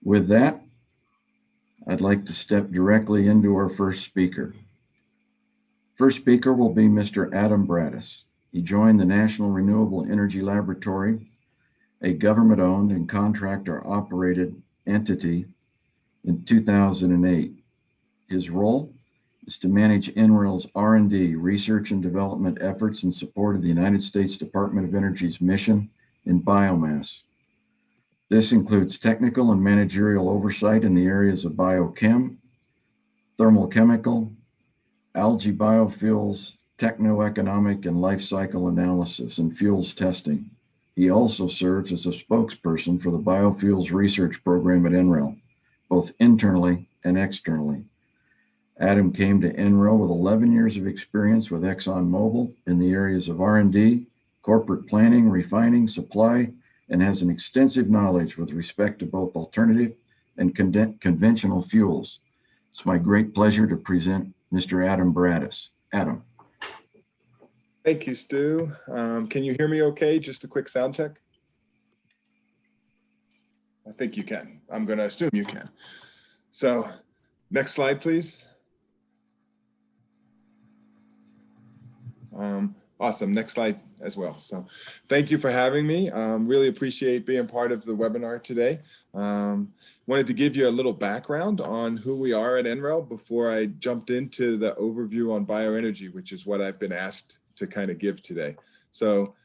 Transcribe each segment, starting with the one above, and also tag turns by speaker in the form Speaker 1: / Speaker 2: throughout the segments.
Speaker 1: With that, I'd like to step directly into our first speaker. First speaker will be Mr. Adam Brattis. He joined the National Renewable Energy Laboratory, a government-owned and contractor-operated entity, in 2008. His role is to manage NREL's R&D, research and development efforts in support of the United States Department of Energy's mission in biomass. This includes technical and managerial oversight in the areas of biochem, thermal chemical, algae biofuels, techno-economic and life cycle analysis, and fuels testing. He also serves as a spokesperson for the biofuels research program at NREL, both internally and externally. Adam came to NREL with 11 years of experience with ExxonMobil in the areas of R&D, corporate planning, refining, supply, and has an extensive knowledge with respect to both alternative and conventional fuels. It's my great pleasure to present Mr. Adam Brattis. Adam.
Speaker 2: Thank you, Stu. Can you hear me okay? Just a quick sound check. I think you can. I'm going to assume you can. So next slide, please. Awesome. Next slide as well. So thank you for having me. Really appreciate being part of the webinar today. Wanted to give you a little background on who we are at NREL before I jumped into the overview on bioenergy, which is what I've been asked to kind of give today. So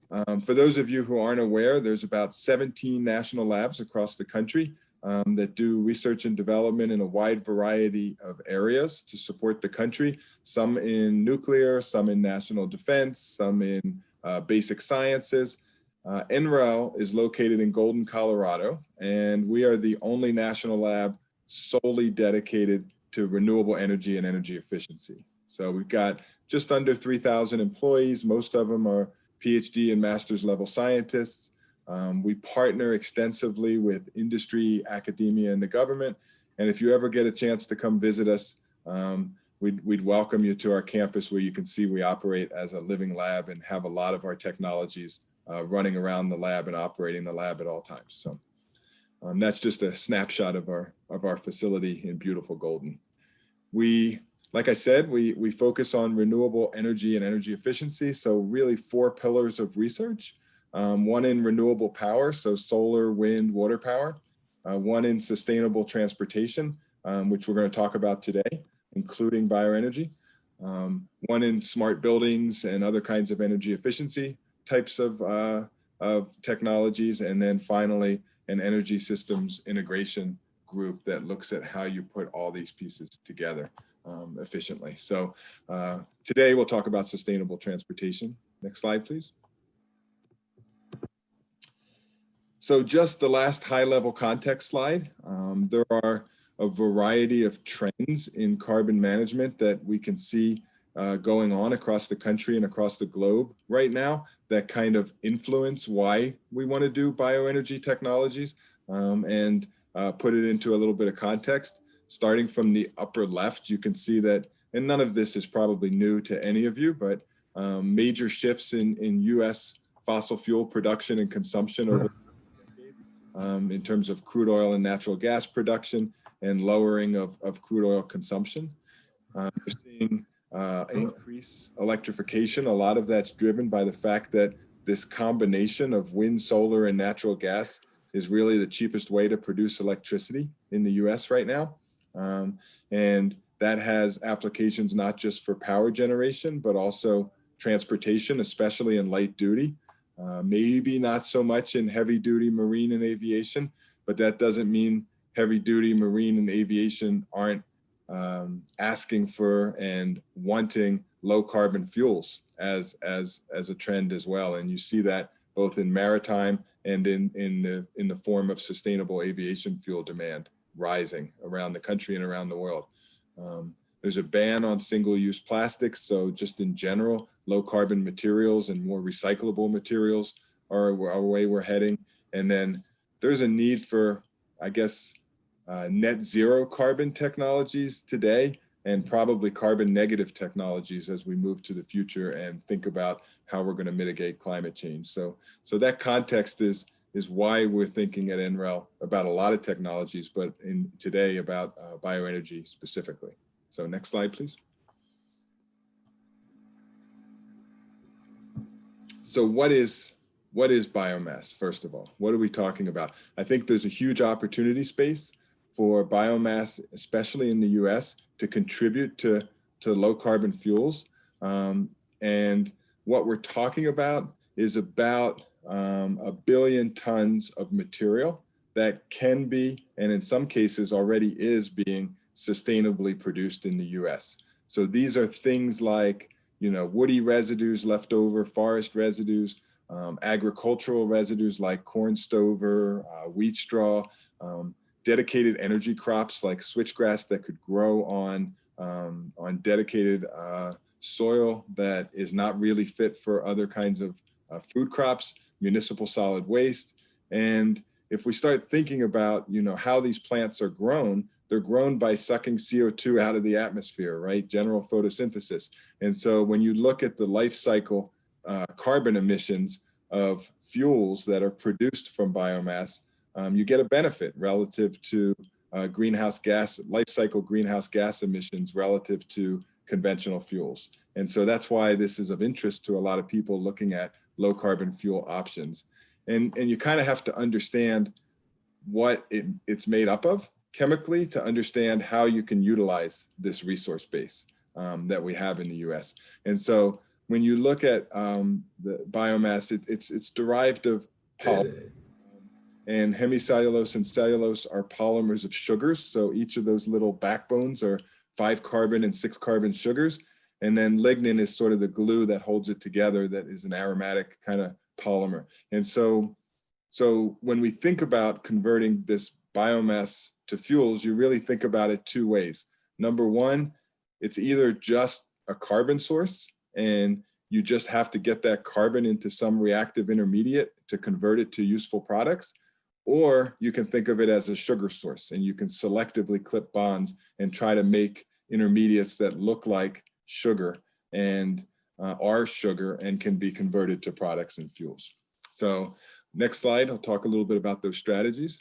Speaker 2: for those of you who aren't aware, there's about 17 national labs across the country that do research and development in a wide variety of areas to support the country, some in nuclear, some in national defense, some in basic sciences. NREL is located in Golden, Colorado, and we are the only national lab solely dedicated to renewable energy and energy efficiency. So we've got just under 3,000 employees. Most of them are PhD and master's level scientists. We partner extensively with industry, academia, and the government. And if you ever get a chance to come visit us, we'd welcome you to our campus where you can see we operate as a living lab and have a lot of our technologies running around the lab and operating the lab at all times. So that's just a snapshot of our facility in beautiful Golden. Like I said, we focus on renewable energy and energy efficiency. So really 4 pillars of research. One in renewable power, so solar, wind, water power. One in sustainable transportation, which we're going to talk about today, including bioenergy. One in smart buildings and other kinds of energy efficiency types of technologies. And then finally, an energy systems integration group that looks at how you put all these pieces together efficiently. So today we'll talk about sustainable transportation. Next slide, please. So just the last high-level context slide. There are a variety of trends in carbon management that we can see going on across the country and across the globe right now that kind of influence why we want to do bioenergy technologies and put it into a little bit of context. Starting from the upper left, you can see that, and none of this is probably new to any of you, but major shifts in US fossil fuel production and consumption over in terms of crude oil and natural gas production and lowering of crude oil consumption. We're seeing increased electrification. A lot of that's driven by the fact that this combination of wind, solar, and natural gas is really the cheapest way to produce electricity in the US right now. And that has applications not just for power generation, but also transportation, especially in light duty. Maybe not so much in heavy duty marine and aviation, but that doesn't mean heavy duty marine and aviation aren't asking for and wanting low carbon fuels as a trend as well. And you see that both in maritime and in the form of sustainable aviation fuel demand rising around the country and around the world. There's a ban on single-use plastics. So just in general, low carbon materials and more recyclable materials are a way we're heading. And then there's a need for, I guess, net zero carbon technologies today and probably carbon negative technologies as we move to the future and think about how we're going to mitigate climate change. So that context is is why we're thinking at NREL about a lot of technologies, but today about bioenergy specifically. So next slide, please. So what is biomass, first of all? What are we talking about? I think there's a huge opportunity space for biomass, especially in the US, to contribute to low carbon fuels. And what we're talking about is about 1 billion tons of material that can be, and in some cases already is being sustainably produced in the US. So these are things like, you know, woody residues, leftover forest residues, agricultural residues like corn stover, wheat straw, dedicated energy crops like switchgrass that could grow on dedicated soil that is not really fit for other kinds of food crops, municipal solid waste. And if we start thinking about, you know, how these plants are grown, they're grown by sucking CO2 out of the atmosphere, right? General photosynthesis. And so when you look at the life cycle carbon emissions of fuels that are produced from biomass, you get a benefit relative to greenhouse gas, life cycle greenhouse gas emissions relative to conventional fuels. And so that's why this is of interest to a lot of people looking at low carbon fuel options. And you kind of have to understand what it's made up of chemically to understand how you can utilize this resource base that we have in the US. And so when you look at the biomass, it's derived of polymer. And hemicellulose and cellulose are polymers of sugars. So each of those little backbones are 5 carbon and 6 carbon sugars. And then lignin is sort of the glue that holds it together, that is an aromatic kind of polymer. And so when we think about converting this biomass to fuels, you really think about it 2 ways. Number one, it's either just a carbon source and you just have to get that carbon into some reactive intermediate to convert it to useful products, or you can think of it as a sugar source and you can selectively clip bonds and try to make intermediates that look like sugar and are sugar and can be converted to products and fuels. So next slide, I'll talk a little bit about those strategies.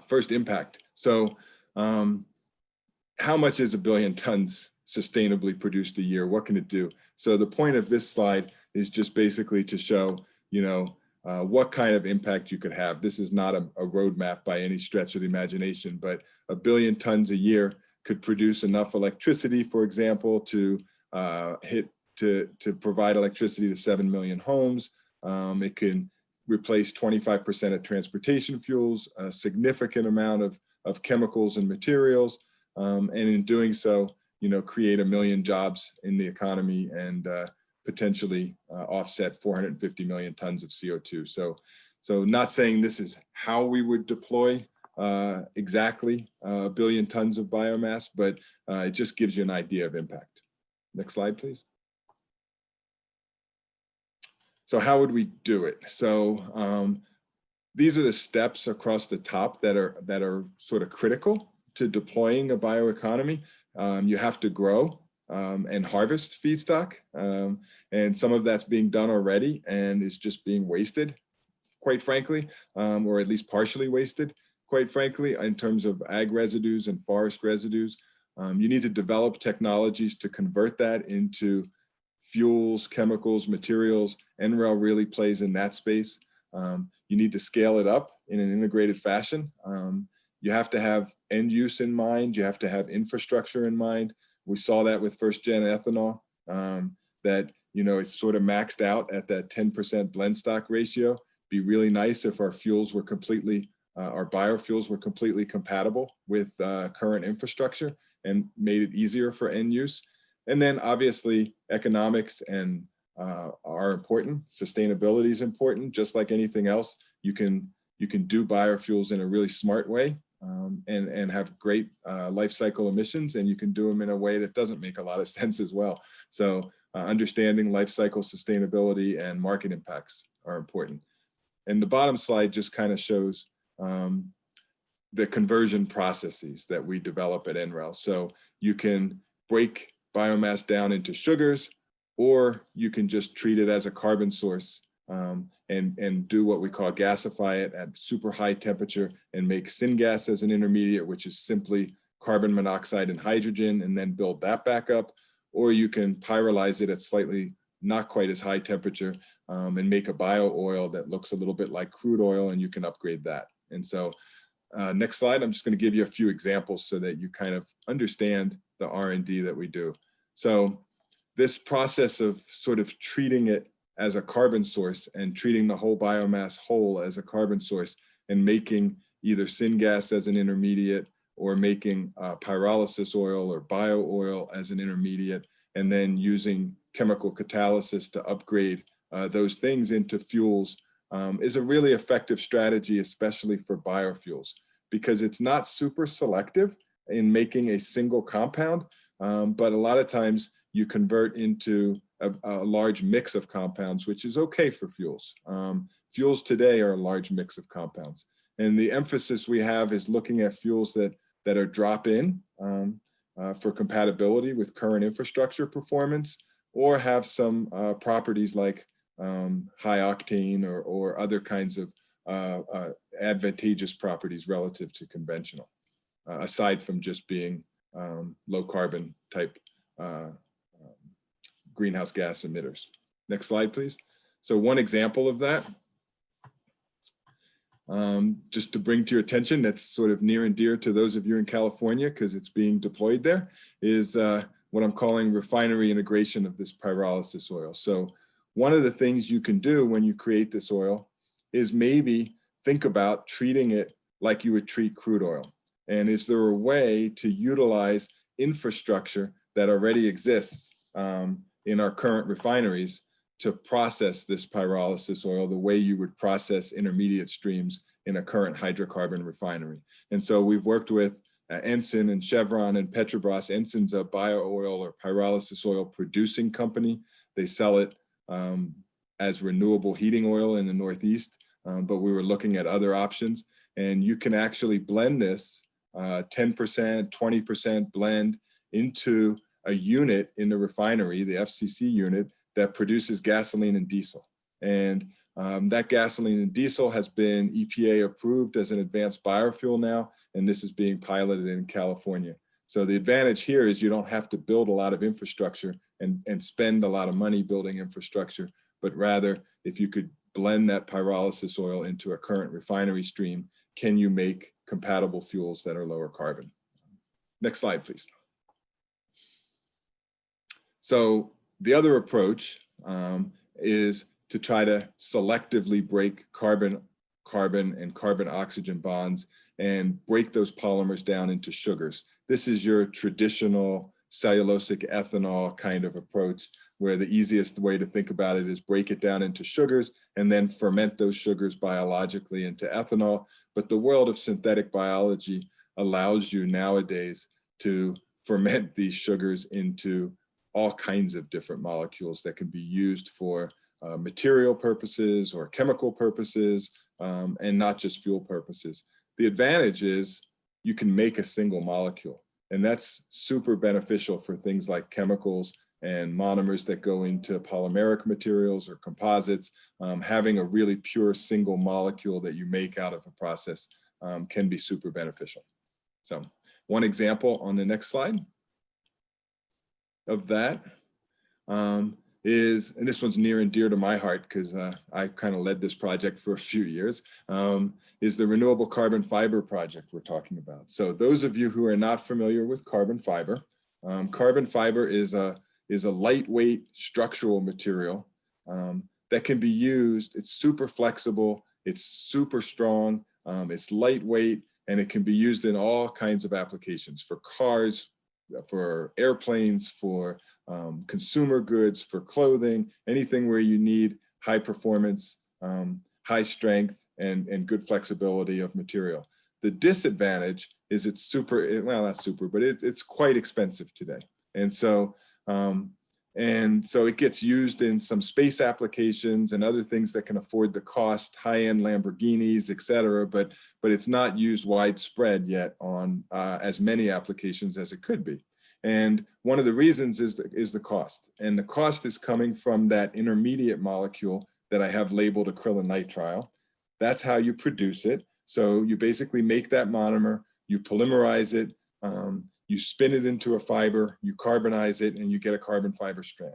Speaker 2: First, impact. So how much is 1 billion tons sustainably produced a year? What can it do? So the point of this slide is just basically to show, you know, what kind of impact you could have. This is not a roadmap by any stretch of the imagination, but 1 billion tons a year could produce enough electricity, for example, to provide electricity to 7 million homes. It can replace 25% of transportation fuels, a significant amount of chemicals and materials, and in doing so, you know, create 1 million jobs in the economy and potentially offset 450 million tons of CO2. So not saying this is how we would deploy exactly 1 billion tons of biomass, but it just gives you an idea of impact. Next slide, please. So how would we do it? So these are the steps across the top that are sort of critical to deploying a bioeconomy. You have to grow and harvest feedstock, and some of that's being done already and is just being wasted, quite frankly, or at least partially wasted, quite frankly, in terms of ag residues and forest residues. You need to develop technologies to convert that into fuels, chemicals, materials. NREL really plays in that space. You need to scale it up in an integrated fashion. You have to have end use in mind. You have to have infrastructure in mind. We saw that with first gen ethanol, that, you know, it's sort of maxed out at that 10% blend stock ratio. Be really nice if our fuels were completely, our biofuels were completely compatible with current infrastructure and made it easier for end use. And then obviously economics and are important. Sustainability is important. Just like anything else, you can do biofuels in a really smart way and have great life cycle emissions, and you can do them in a way that doesn't make a lot of sense as well. So understanding life cycle sustainability and market impacts are important. And the bottom slide just kind of shows the conversion processes that we develop at NREL. So you can break biomass down into sugars, or you can just treat it as a carbon source and do what we call gasify it at super high temperature and make syngas as an intermediate, which is simply carbon monoxide and hydrogen, and then build that back up. Or you can pyrolyze it at slightly not quite as high temperature and make a bio oil that looks a little bit like crude oil, and you can upgrade that. And so next slide, I'm just going to give you a few examples so that you kind of understand the R&D that we do. So this process of sort of treating it as a carbon source and treating the whole biomass whole as a carbon source and making either syngas as an intermediate or making pyrolysis oil or bio oil as an intermediate, and then using chemical catalysis to upgrade those things into fuels is a really effective strategy, especially for biofuels, because it's not super selective in making a single compound, but a lot of times you convert into a large mix of compounds, which is okay for fuels. Fuels today are a large mix of compounds. And the emphasis we have is looking at fuels that are drop-in for compatibility with current infrastructure performance, or have some properties like high octane or other kinds of advantageous properties relative to conventional, aside from just being low carbon type greenhouse gas emitters. Next slide, please. So one example of that, just to bring to your attention, that's sort of near and dear to those of you in California because it's being deployed there, is what I'm calling refinery integration of this pyrolysis oil. So one of the things you can do when you create this oil is maybe think about treating it like you would treat crude oil. And is there a way to utilize infrastructure that already exists in our current refineries to process this pyrolysis oil the way you would process intermediate streams in a current hydrocarbon refinery? And so we've worked with Ensign and Chevron and Petrobras. Ensign's a bio oil or pyrolysis oil producing company. They sell it as renewable heating oil in the Northeast, but we were looking at other options. And you can actually blend this 10%, 20% blend into a unit in the refinery, the FCC unit, that produces gasoline and diesel. And that gasoline and diesel has been EPA approved as an advanced biofuel now, and this is being piloted in California. So the advantage here is you don't have to build a lot of infrastructure and spend a lot of money building infrastructure, but rather if you could blend that pyrolysis oil into a current refinery stream, can you make compatible fuels that are lower carbon? Next slide, please. So the other approach is to try to selectively break carbon-carbon and carbon-oxygen bonds and break those polymers down into sugars. This is your traditional cellulosic ethanol kind of approach, where the easiest way to think about it is break it down into sugars and then ferment those sugars biologically into ethanol. But the world of synthetic biology allows you nowadays to ferment these sugars into all kinds of different molecules that can be used for material purposes or chemical purposes, and not just fuel purposes. The advantage is you can make a single molecule, and that's super beneficial for things like chemicals and monomers that go into polymeric materials or composites. Having a really pure single molecule that you make out of a process can be super beneficial. So one example on the next slide of that is, and this one's near and dear to my heart because I kind of led this project for a few years, is the renewable carbon fiber project we're talking about. So those of you who are not familiar with carbon fiber is a lightweight structural material that can be used. It's super flexible, it's super strong, it's lightweight, and it can be used in all kinds of applications, for cars, for airplanes, for consumer goods, for clothing, anything where you need high performance, high strength, and good flexibility of material. The disadvantage is it's super, well, not super, but it's quite expensive today. And so it gets used in some space applications and other things that can afford the cost, high-end Lamborghinis, et cetera, but it's not used widespread yet on as many applications as it could be. And one of the reasons is the cost. And the cost is coming from that intermediate molecule that I have labeled acrylonitrile. That's how you produce it. So you basically make that monomer, you polymerize it, you spin it into a fiber, you carbonize it, and you get a carbon fiber strand.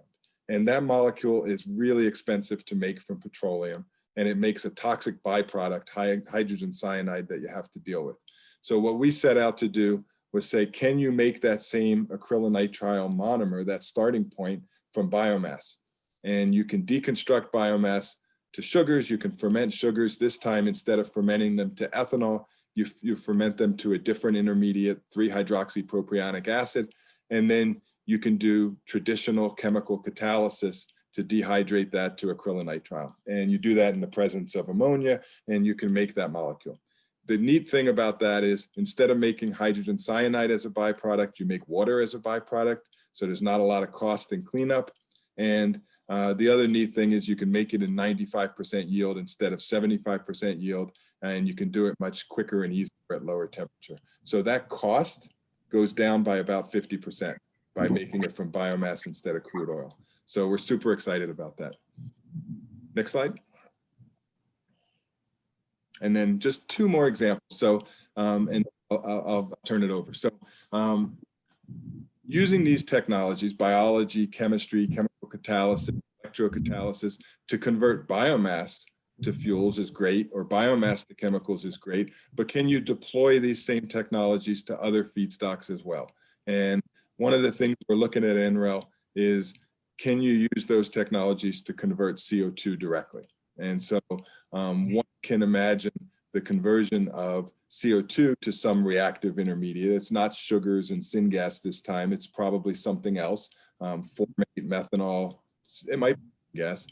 Speaker 2: And that molecule is really expensive to make from petroleum, and it makes a toxic byproduct, hydrogen cyanide, that you have to deal with. So what we set out to do was say, can you make that same acrylonitrile monomer, that starting point, from biomass? And you can deconstruct biomass to sugars, you can ferment sugars. This time, instead of fermenting them to ethanol, you ferment them to a different intermediate, 3-hydroxypropionic acid, and then you can do traditional chemical catalysis to dehydrate that to acrylonitrile. And you do that in the presence of ammonia, and you can make that molecule. The neat thing about that is, instead of making hydrogen cyanide as a byproduct, you make water as a byproduct. So there's not a lot of cost in cleanup. And the other neat thing is you can make it in 95% yield instead of 75% yield, and you can do it much quicker and easier at lower temperature. So that cost goes down by about 50% by making it from biomass instead of crude oil. So we're super excited about that. Next slide. And then just 2 more examples. So, and I'll turn it over. So using these technologies, biology, chemistry, chemical catalysis, electrocatalysis, to convert biomass to fuels is great, or biomass to chemicals is great, but can you deploy these same technologies to other feedstocks as well? And one of the things we're looking at NREL is, can you use those technologies to convert CO2 directly? And so one can imagine the conversion of CO2 to some reactive intermediate. It's not sugars and syngas this time. It's probably something else, formate, methanol, it might be gas,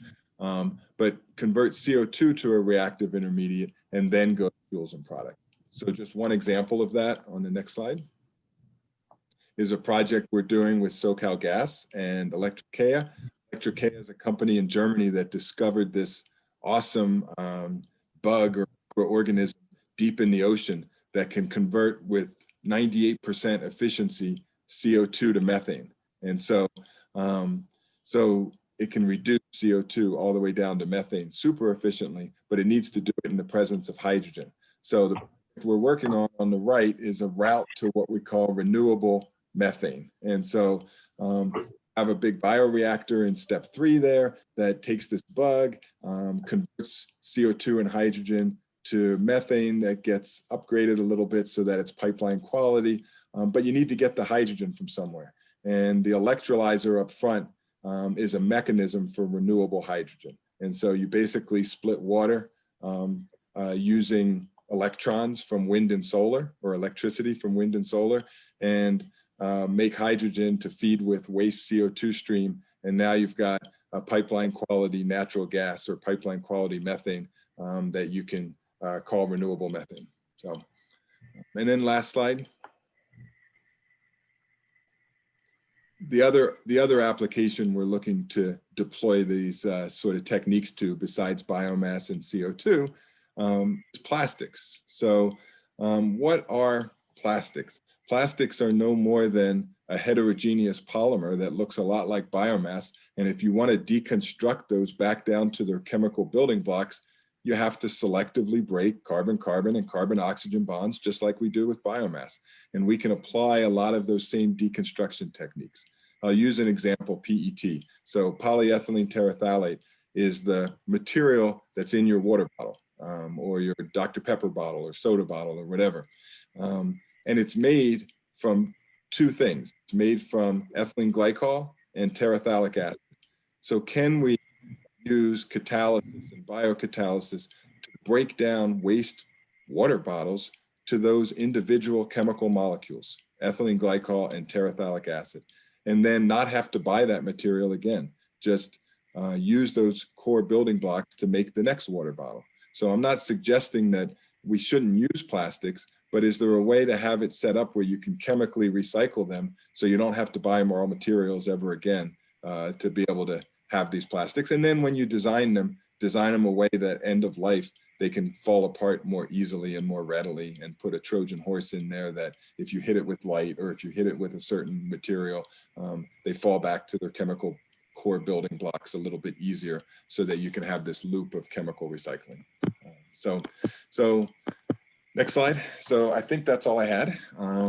Speaker 2: but convert CO2 to a reactive intermediate and then go to fuels and product. So just one example of that on the next slide is a project we're doing with SoCalGas and Electricaea. Electricaea is a company in Germany that discovered this awesome bug or organism deep in the ocean that can convert with 98% efficiency CO2 to methane. And so, so it can reduce CO2 all the way down to methane super efficiently, but it needs to do it in the presence of hydrogen. So the project we're working on the right is a route to what we call renewable methane. And so I have a big bioreactor in step 3 there that takes this bug, converts CO2 and hydrogen to methane that gets upgraded a little bit so that it's pipeline quality, but you need to get the hydrogen from somewhere. And the electrolyzer up front is a mechanism for renewable hydrogen. And so you basically split water using electrons from wind and solar, or electricity from wind and solar, and make hydrogen to feed with waste CO2 stream. And now you've got a pipeline quality natural gas or pipeline quality methane that you can call renewable methane. So, and then last slide. The other application we're looking to deploy these sort of techniques to, besides biomass and CO2, is plastics. So what are plastics? Plastics are no more than a heterogeneous polymer that looks a lot like biomass. And if you want to deconstruct those back down to their chemical building blocks, you have to selectively break carbon-carbon and carbon-oxygen bonds, just like we do with biomass. And we can apply a lot of those same deconstruction techniques. I'll use an example, PET. So polyethylene terephthalate is the material that's in your water bottle or your Dr. Pepper bottle or soda bottle or whatever. And it's made from 2 things. It's made from ethylene glycol and terephthalic acid. So can we use catalysis and biocatalysis to break down waste water bottles to those individual chemical molecules, ethylene glycol and terephthalic acid, and then not have to buy that material again, just use those core building blocks to make the next water bottle. So I'm not suggesting that we shouldn't use plastics, but is there a way to have it set up where you can chemically recycle them so you don't have to buy more materials ever again to be able to have these plastics? And then when you design them a way that end of life, they can fall apart more easily and more readily, and put a Trojan horse in there that if you hit it with light or if you hit it with a certain material, they fall back to their chemical core building blocks a little bit easier so that you can have this loop of chemical recycling. So next slide. So I think that's all I had. I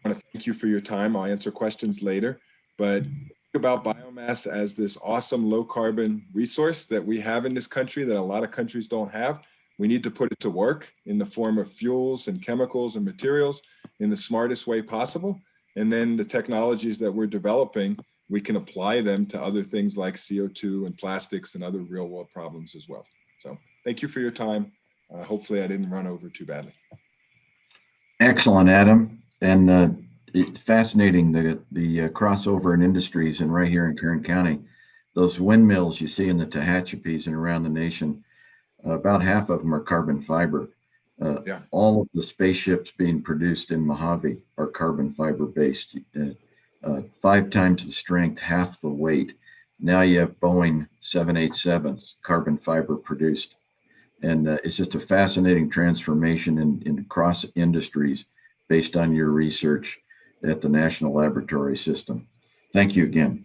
Speaker 2: want to thank you for your time. I'll answer questions later, but think about biomass as this awesome low carbon resource that we have in this country that a lot of countries don't have. We need to put it to work in the form of fuels and chemicals and materials in the smartest way possible. And then the technologies that we're developing, we can apply them to other things like CO2 and plastics and other real world problems as well. So thank you for your time. Hopefully I didn't run over too badly.
Speaker 1: Excellent, Adam. And it's fascinating the crossover in industries, and right here in Kern County, those windmills you see in the Tehachapis and around the nation, about half of them are carbon fiber. All of the spaceships being produced in Mojave are carbon fiber based. 5 times the strength, half the weight. Now you have Boeing 787s, carbon fiber produced. And it's just a fascinating transformation in cross industries based on your research at the National Laboratory System. Thank you again.